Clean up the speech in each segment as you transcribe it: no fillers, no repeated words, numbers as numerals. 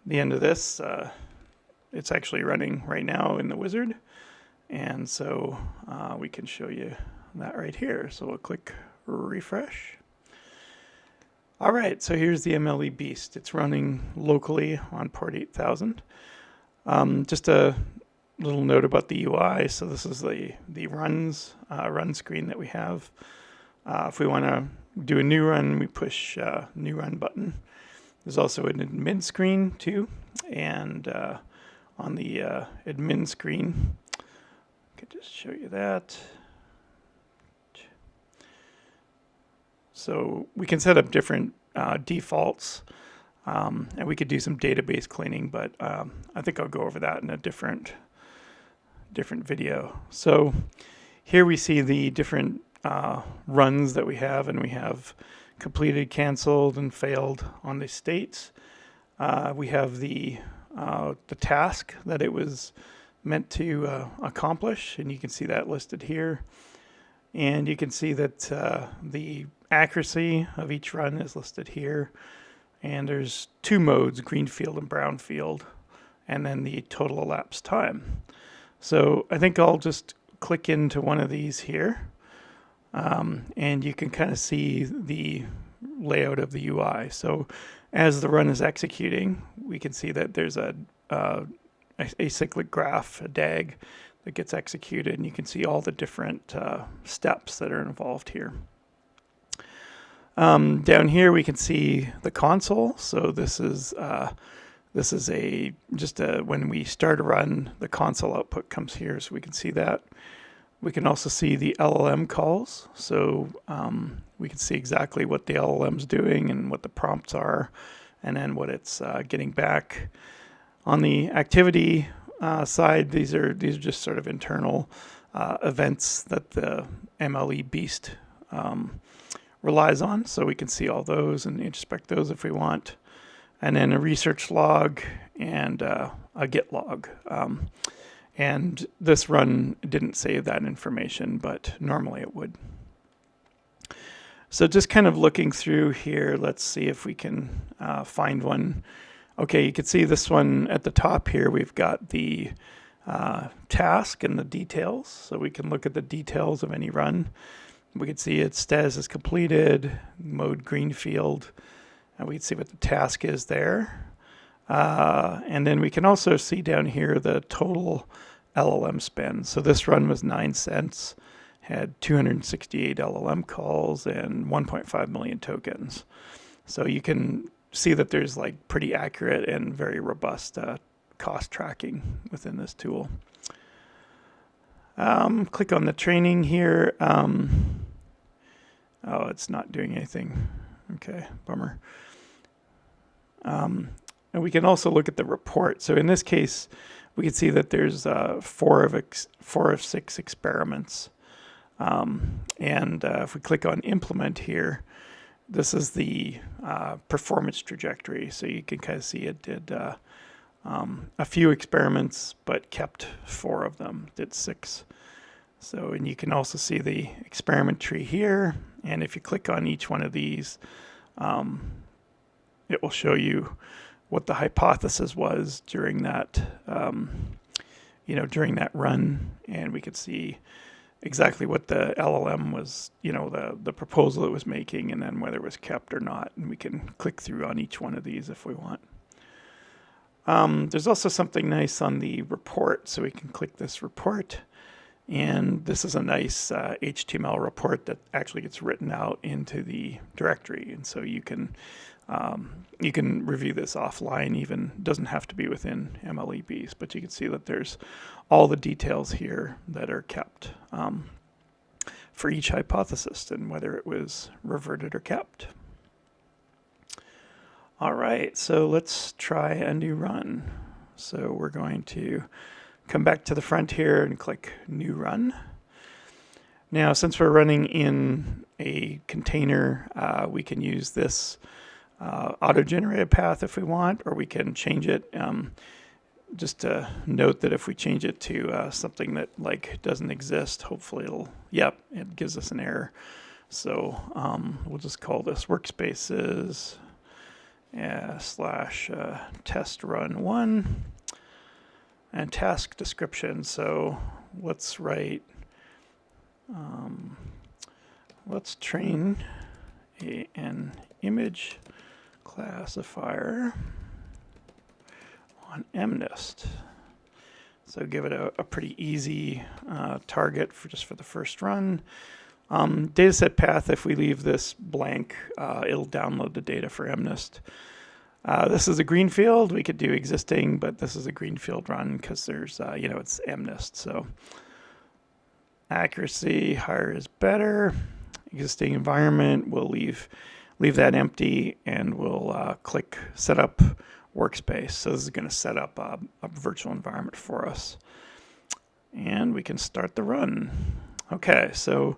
the end of this, it's actually running right now in the wizard. And so we can show you that right here. So we'll click refresh. All right, so here's the MLE Beast. It's running locally on port 8000. Just a little note about the UI. So this is the run screen that we have. If we want to do a new run, we push new run button. There's also an admin screen too, and on the admin screen, I could just show you that. So we can set up different defaults, and we could do some database cleaning, but I think I'll go over that in a different video. So here we see the different runs that we have, and we have completed, canceled, and failed on the states. We have the task that it was meant to accomplish, and you can see that listed here. And you can see that the accuracy of each run is listed here. And there's two modes, greenfield and brownfield, and then the total elapsed time. So I think I'll just click into one of these here. And you can kind of see the layout of the UI. So as the run is executing, we can see that there's a acyclic graph, a DAG, that gets executed, and you can see all the different steps that are involved here. Down here we can see the console. So this is when we start a run, the console output comes here, so we can see that. We can also see the LLM calls, so we can see exactly what the LLM's doing and what the prompts are, and then what it's getting back. On the activity side, these are just sort of internal events that the MLE Beast relies on, so we can see all those and inspect those if we want. And then a research log and a git log. And this run didn't save that information, but normally it would. So just kind of looking through here, let's see if we can find one. Okay, you can see this one at the top here. We've got the task and the details. So we can look at the details of any run. We can see its status is completed, mode greenfield, and we can see what the task is there. And then we can also see down here the total LLM spend. So this run was 9 cents, had 268 LLM calls and 1.5 million tokens. So you can see that there's like pretty accurate and very robust cost tracking within this tool. Click on the training here. Oh, it's not doing anything. Okay, bummer. And we can also look at the report. So in this case, we can see that there's 4 of 6 experiments. If we click on implement here, this is the performance trajectory. So you can kind of see it did a few experiments, but kept 4 of them, did 6. So, and you can also see the experiment tree here. And if you click on each one of these, it will show you what the hypothesis was during that, during that run. And we could see exactly what the LLM was, the proposal it was making, and then whether it was kept or not. And we can click through on each one of these if we want. There's also something nice on the report. So we can click this report. And this is a nice HTML report that actually gets written out into the directory. And so you can review this offline, even doesn't have to be within MLE Beast, but you can see that there's all the details here that are kept for each hypothesis and whether it was reverted or kept. All right, so let's try a new run. So we're going to come back to the front here and click New Run. Now, since we're running in a container, we can use this auto-generated path if we want, or we can change it. Just to note that if we change it to something that like doesn't exist, hopefully it gives us an error. So we'll just call this workspaces, slash test run 1 and task description. So let's write, let's train an image classifier on MNIST. So give it a pretty easy target for just for the first run. Dataset path, if we leave this blank, it'll download the data for MNIST. This is a greenfield. We could do existing, but this is a greenfield run because there's, it's MNIST. So accuracy, higher is better. Existing environment, we'll leave that empty, and we'll click set up workspace. So this is going to set up a virtual environment for us. And we can start the run. Okay, so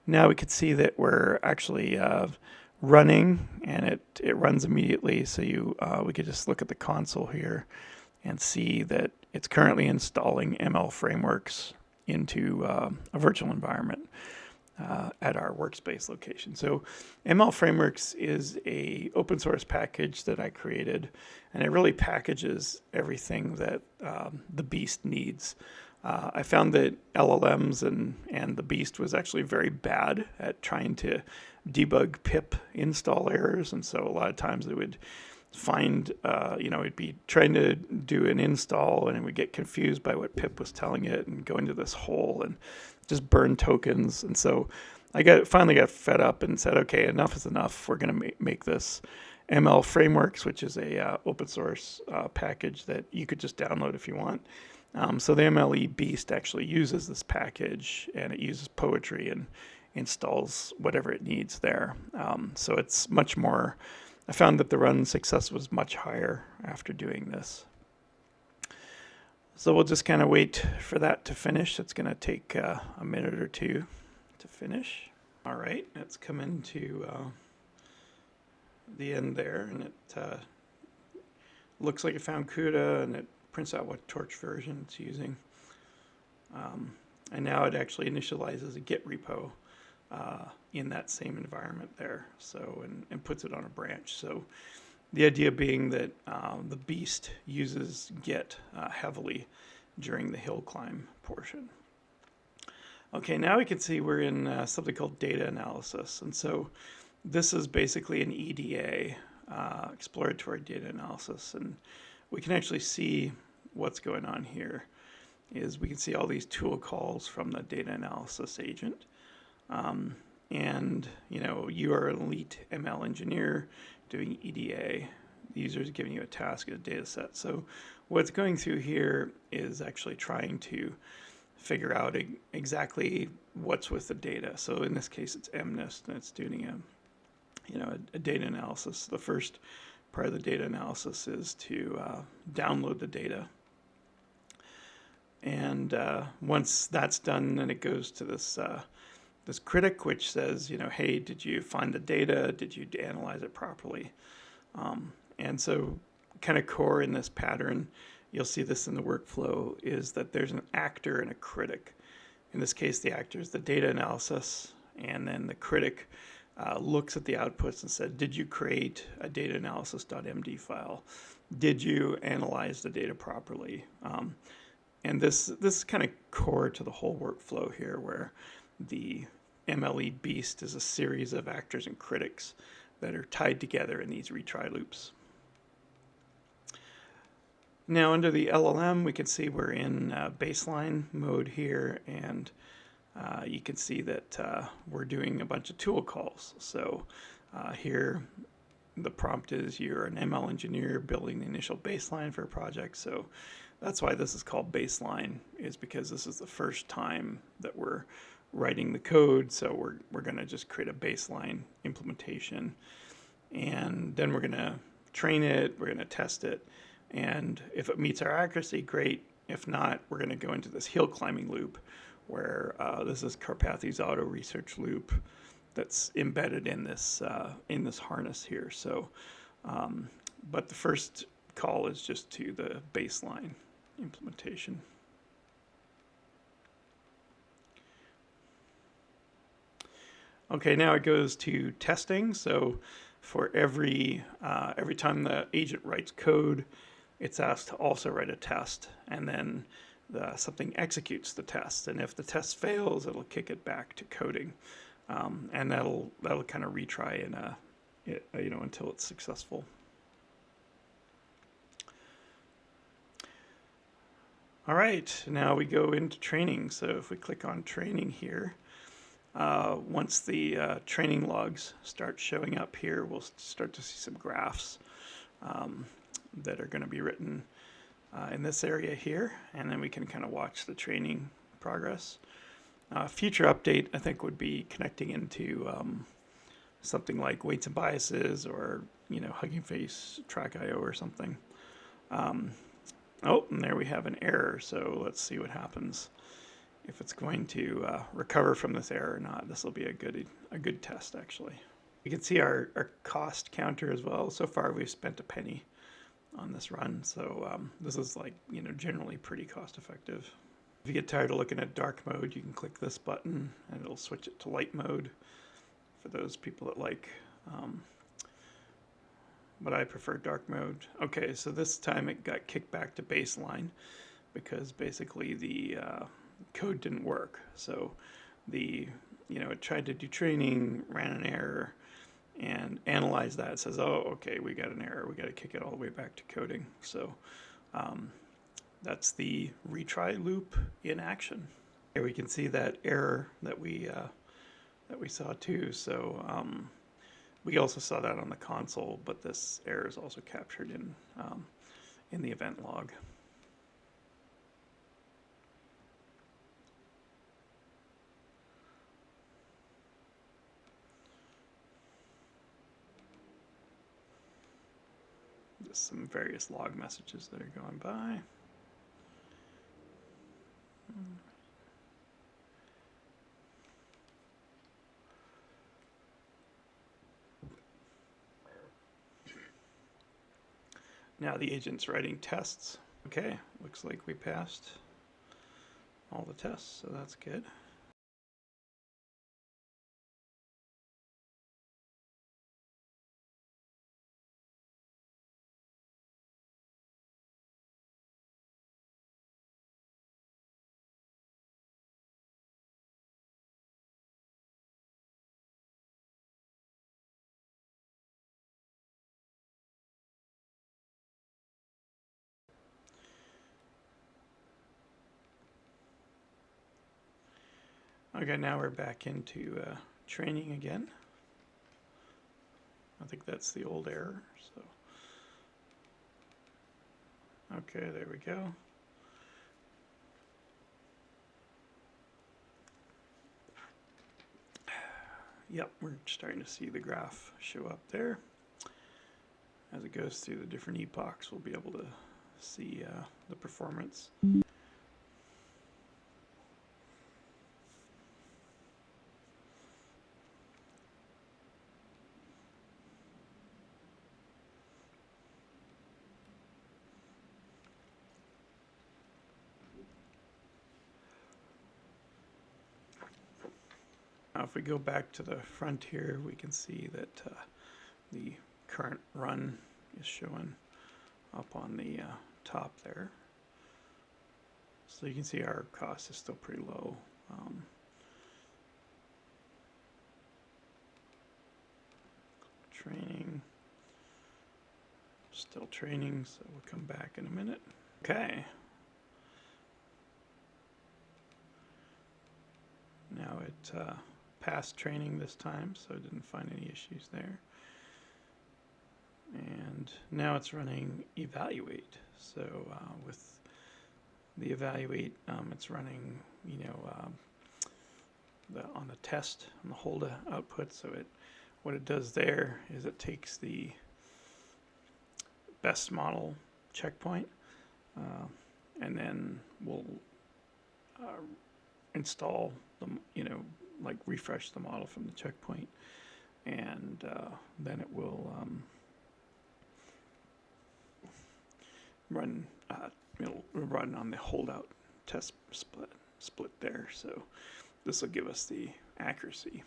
now we can see that we're actually running, and it runs immediately. So we could just look at the console here and see that it's currently installing ML frameworks into a virtual environment at our workspace location. So ML Frameworks is a open source package that I created, and it really packages everything that the Beast needs. I found that LLMs and the Beast was actually very bad at trying to debug pip install errors, and so a lot of times it would find, it'd be trying to do an install and it would get confused by what pip was telling it and go into this hole and just burn tokens. And so I finally got fed up and said, okay, enough is enough. We're going to make this ML Frameworks, which is a open source package that you could just download if you want. So the MLE Beast actually uses this package, and it uses poetry and installs whatever it needs there. So it's much more, I found that the run success was much higher after doing this. So we'll just kind of wait for that to finish. It's going to take a minute or two to finish. All right, it's coming to the end there, and it looks like it found CUDA, and it prints out what torch version it's using. And now it actually initializes a Git repo in that same environment there, so and puts it on a branch. So the idea being that the Beast uses Git heavily during the hill climb portion. Okay, now we can see we're in something called data analysis, and so this is basically an EDA, exploratory data analysis, and we can actually see what's going on here. Is we can see all these tool calls from the data analysis agent. And you are an elite ML engineer doing EDA. The user is giving you a task, a data set. So what's going through here is actually trying to figure out exactly what's with the data. So in this case, it's MNIST, and it's doing a data analysis. The first part of the data analysis is to download the data. And once that's done, then it goes to this critic, which says, hey, did you find the data? Did you analyze it properly? And so kind of core in this pattern, you'll see this in the workflow, is that there's an actor and a critic. In this case, the actor is the data analysis, and then the critic looks at the outputs and said, did you create a data analysis.md file? Did you analyze the data properly? And this is kind of core to the whole workflow here, where the MLE Beast is a series of actors and critics that are tied together in these retry loops. Now under the LLM, we can see we're in baseline mode here, and you can see that we're doing a bunch of tool calls. So here the prompt is you're an ML engineer building the initial baseline for a project. So that's why this is called baseline, is because this is the first time that we're writing the code. So we're going to just create a baseline implementation, and then we're going to train it, we're going to test it, and if it meets our accuracy, great. If not, we're going to go into this hill climbing loop, where this is Karpathy's auto research loop that's embedded in this harness here. So, but the first call is just to the baseline implementation. Okay, now it goes to testing. So for every time the agent writes code, it's asked to also write a test, and then something executes the test. And if the test fails, it'll kick it back to coding, and that'll kind of retry until it's successful. All right, now we go into training. So if we click on training here, once the training logs start showing up here, we'll start to see some graphs that are going to be written in this area here, and then we can kind of watch the training progress. Future update, I think, would be connecting into something like weights and biases, or Hugging Face Track.io or something. Oh, and there we have an error, so let's see what happens. If it's going to recover from this error or not. This will be a good test, actually. You can see our cost counter as well. So far we've spent a penny on this run, so this is generally pretty cost effective. If you get tired of looking at dark mode, you can click this button and it'll switch it to light mode for those people that like. But I prefer dark mode. Okay, so this time it got kicked back to baseline because basically the code didn't work. So it tried to do training, ran an error, and analyzed that. It says, oh, okay, we got an error. We got to kick it all the way back to coding. So that's the retry loop in action. Here we can see that error that we saw too. So we also saw that on the console, but this error is also captured in the event log. Just some various log messages that are going by. Now the agent's writing tests. Okay, looks like we passed all the tests, so that's good. Okay, now we're back into training again. I think that's the old error. So, okay, there we go. Yep, we're starting to see the graph show up there. As it goes through the different epochs, we'll be able to see the performance. Now if we go back to the front here, we can see that the current run is showing up on the top there. So you can see our cost is still pretty low. Training, still training, so we'll come back in a minute. Okay. Now it passed training this time, so I didn't find any issues there. And now it's running evaluate. So with the evaluate, it's running, on the test, on the hold output. So what it does there is it takes the best model checkpoint, and then we'll install them, refresh the model from the checkpoint, and then it will run. It'll run on the holdout test split there. So this will give us the accuracy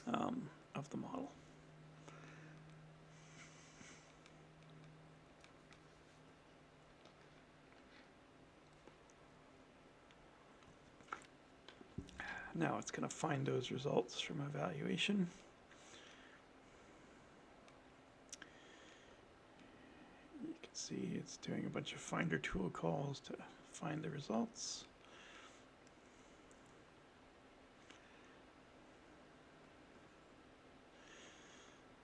of the model. Now it's going to find those results from evaluation. You can see it's doing a bunch of finder tool calls to find the results.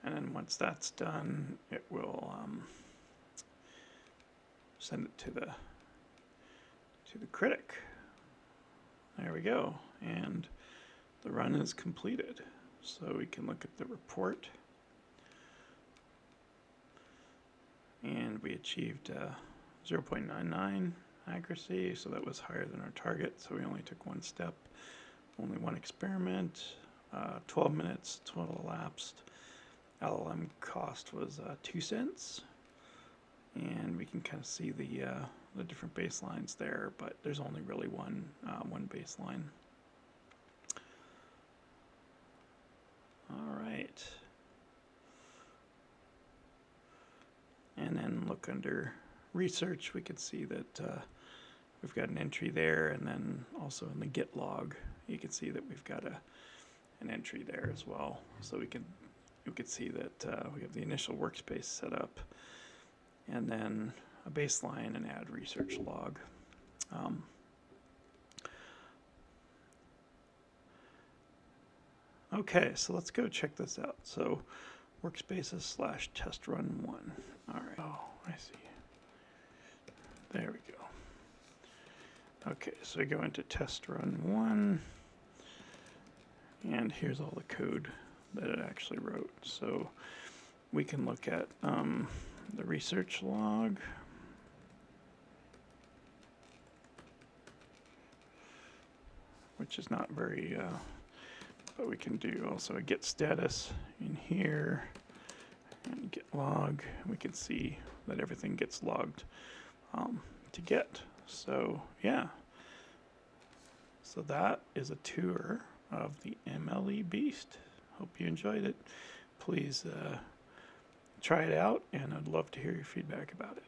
And then once that's done, it will send it to the critic. There we go, and the run is completed. So we can look at the report, and we achieved 0.99 accuracy, so that was higher than our target. So we only took one step, only one experiment, 12 minutes total elapsed. LLM cost was 2 cents, and we can kind of see the different baselines there, but there's only really one baseline. All right, and then look under research. We can see that we've got an entry there, and then also in the Git log, you can see that we've got an entry there as well. So you can see that we have the initial workspace set up, and then a baseline and add research log. Okay, so let's go check this out. So workspaces / test run 1. All right. Oh, I see. There we go. Okay, so we go into test run 1, and here's all the code that it actually wrote. So we can look at the research log. Which is not very, but we can do also a git status in here and git log. We can see that everything gets logged to Git. So yeah, so that is a tour of the MLE Beast. Hope you enjoyed it. Please try it out, and I'd love to hear your feedback about it.